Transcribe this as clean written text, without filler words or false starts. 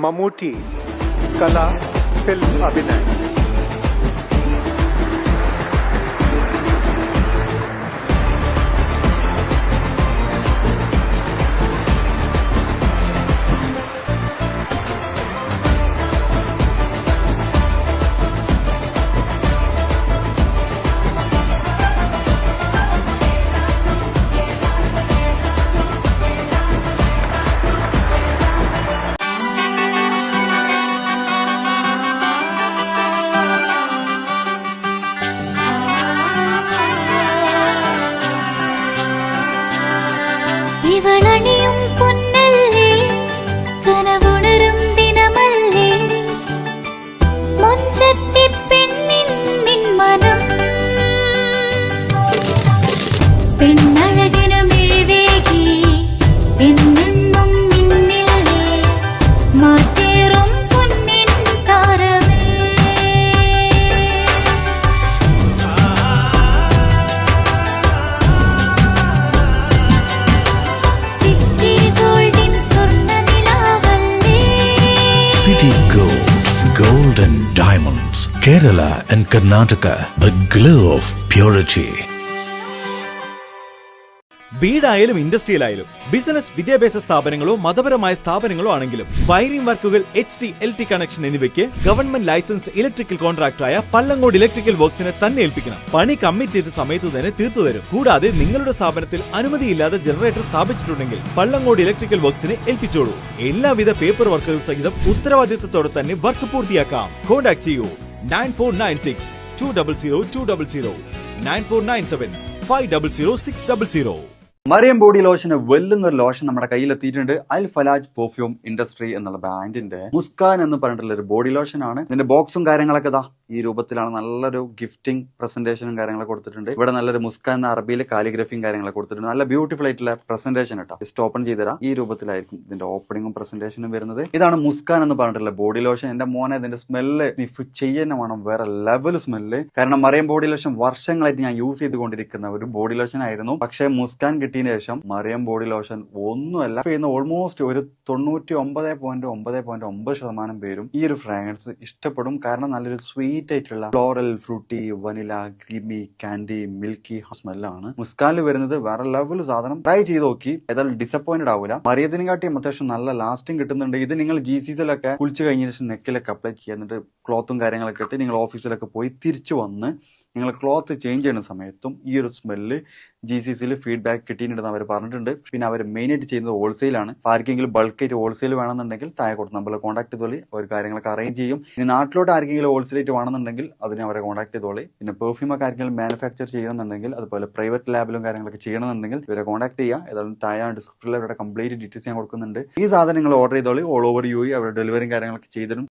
ममूटी कला फिल्म अभिनय ഇവളണിയും പൊന്നല്ലേ കനവുണരും ദിനമല്ലേ മുഞ്ചത്തി പെണ്ണിൻ നിൻ മനം പെണ്ണഴകിനു മിഴിവേകി എന്നെന്നും നിന്നില്ലേ മാറ്റേറും പൊന്നിൻ താരമേ City Gold, Gold and Diamonds, Kerala and Karnataka, the glow of purity. വീടായാലും ഇൻഡസ്ട്രിയിലായാലും ബിസിനസ് വിദ്യാഭ്യാസ സ്ഥാപനങ്ങളോ മതപരമായ സ്ഥാപനങ്ങളോ ആണെങ്കിലും വയറിംഗ് വർക്കുകൾ HT/LT കണക്ഷൻ എന്നിവയ്ക്ക് ഗവൺമെന്റ് ലൈസൻസ്ഡ് ഇലക്ട്രിക്കൽ കോൺട്രാക്ടറായ പള്ളങ്ങോട് ഇലക്ട്രിക്കൽ വർക്സിനെ തന്നെ ഏൽപ്പിക്കണം. പണി കമ്മിറ്റ് ചെയ്ത സമയത്ത് തന്നെ തീർത്തു തരും. കൂടാതെ നിങ്ങളുടെ സ്ഥാപനത്തിൽ അനുമതിയില്ലാതെ ജനറേറ്റർ സ്ഥാപിച്ചിട്ടുണ്ടെങ്കിൽ പള്ളങ്ങോട് ഇലക്ട്രിക്കൽ വർക്സിനെ ഏൽപ്പിച്ചോളൂ. എല്ലാവിധ പേപ്പർ വർക്കുകൾ സഹിതം ഉത്തരവാദിത്തത്തോടെ തന്നെ വർക്ക് പൂർത്തിയാക്കാം. കോൺടാക്ട് ചെയ്യൂ 9496 200 200 9497 500 600. മറിയം ബോഡി ലോഷന് വെല്ലുന്ന ഒരു ലോഷൻ നമ്മുടെ കയ്യിൽ എത്തിയിട്ടുണ്ട്. അൽ ഫലാജ് പെർഫ്യൂം ഇൻഡസ്ട്രി എന്നുള്ള ബ്രാൻഡിന്റെ മുസ്കാൻ എന്ന് പറഞ്ഞിട്ടുള്ള ഒരു ബോഡി ലോഷൻ ആണ്. ഇതിന്റെ ബോക്സും കാര്യങ്ങളൊക്കെ ഇതാ ഈ രൂപത്തിലാണ്. നല്ലൊരു ഗിഫ്റ്റിംഗ് പ്രസന്റേഷനും കാര്യങ്ങളൊക്കെ കൊടുത്തിട്ടുണ്ട്. ഇവിടെ നല്ലൊരു മുസ്കാൻ എന്ന അറബിയിൽ കാലിഗ്രഫിയും കാര്യങ്ങളൊക്കെ കൊടുത്തിട്ടുണ്ട്. നല്ല ബ്യൂട്ടിഫുൾ ആയിട്ടുള്ള പ്രസന്റേഷൻ കേട്ടോ. ജസ്റ്റ് ഓപ്പൺ ചെയ്തുതരാം. ഈ രൂപത്തിലായിരിക്കും ഇതിന്റെ ഓപ്പണിങ്ങും പ്രസന്റേഷനും വരുന്നത്. ഇതാണ് മുസ്കാൻ എന്ന് പറഞ്ഞിട്ടുള്ള ബോഡി ലോഷൻ. എന്റെ മോനെ ഇതിന്റെ സ്മെല്ല് സ്നിഫ് ചെയ്യുന്ന വേണം, വേറെ ലെവൽ സ്മെല്ല്. കാരണം മറിയം ബോഡി ലോഷൻ വർഷങ്ങളായിട്ട് ഞാൻ യൂസ് ചെയ്തുകൊണ്ടിരിക്കുന്ന ഒരു ബോഡി ലോഷൻ ആയിരുന്നു. പക്ഷേ മുസ്കാൻ കിട്ടിയതിന് ശേഷം മറിയം ബോഡി ലോഷൻ ഒന്നുമല്ല ചെയ്യുന്ന ഓൾമോസ്റ്റ് ഒരു 99.9% പേരും ഈ ഒരു ഫ്രാഗ്രൻസ് ഇഷ്ടപ്പെടും. കാരണം നല്ലൊരു സ്വീറ്റ് ആയിട്ടുള്ള floral, fruity, vanilla, creamy, candy, milky സ്മെല്ലാണ് മുസ്കാനിൽ വരുന്നത്. വേറെ ലെവൽ സാധനം. ട്രൈ ചെയ്ത് നോക്കി, ഏതായാലും ഡിസപ്പോയിന്റഡ് ആവില്ല. മറിയത്തിനെ കാട്ടിയും അത്യാവശ്യം നല്ല ലാസ്റ്റിംഗ് കിട്ടുന്നുണ്ട്. ഇത് നിങ്ങൾ GCസിലൊക്കെ കുളിച്ച് കഴിഞ്ഞ ശേഷം നെക്കിലൊക്കെ അപ്ലൈ ചെയ്യുന്നുണ്ട്. ക്ലോത്തും കാര്യങ്ങളൊക്കെ ഇട്ട് നിങ്ങൾ ഓഫീസിലൊക്കെ പോയി തിരിച്ചു വന്ന് നിങ്ങൾ ക്ലോത്ത് ചേഞ്ച് ചെയ്യുന്ന സമയത്തും ഈ ഒരു സ്മെല്ല് GCസിൽ ഫീഡ്ബാക്ക് കിട്ടിയിട്ടുണ്ടെന്ന് അവർ പറഞ്ഞിട്ടുണ്ട്. പിന്നെ അവർ മെയിനായിട്ട് ചെയ്യുന്നത് ഹോൾസെയിലാണ്. ആർക്കെങ്കിലും ബൾക്കായിട്ട് ഹോൾസെയിൽ വേണമെന്നുണ്ടെങ്കിൽ താഴെ കൊടുത്ത് നമ്മളെ കോൺടാക്ട് ചെയ്തോളി. അവർ കാര്യങ്ങളൊക്കെ അറേഞ്ച് ചെയ്യും. ഇനി നാട്ടിലോട്ട് ആർക്കെങ്കിലും ഹോൾസെയിലായിട്ട് വേണമെന്നുണ്ടെങ്കിൽ അതിനെ അവരെ കോൺടാക്ട് ചെയ്തോളി. പിന്നെ പെർഫ്യൂമൊക്കെ ആർക്കെങ്കിലും മാനുഫാക്ചർ ചെയ്യണമെന്നുണ്ടെങ്കിൽ അതുപോലെ പ്രൈവറ്റ് ലാബിലും കാര്യങ്ങളൊക്കെ ചെയ്യണമെന്നുണ്ടെങ്കിൽ ഇവരെ കോൺടാക്ട് ചെയ്യുക. ഏതായാലും താഴെ ഡിസ്ക്രിപ്ഷനിൽ അവരുടെ കംപ്ലീറ്റ് ഡീറ്റെയിൽസ് ഞാൻ കൊടുക്കുന്നുണ്ട്. ഈ സാധനം നിങ്ങൾ ഓർഡർ ചെയ്തോളി. ഓൾ ഓവർ UAE അവരുടെ ഡെലിവറിയും കാര്യങ്ങളൊക്കെ ചെയ്തിടും.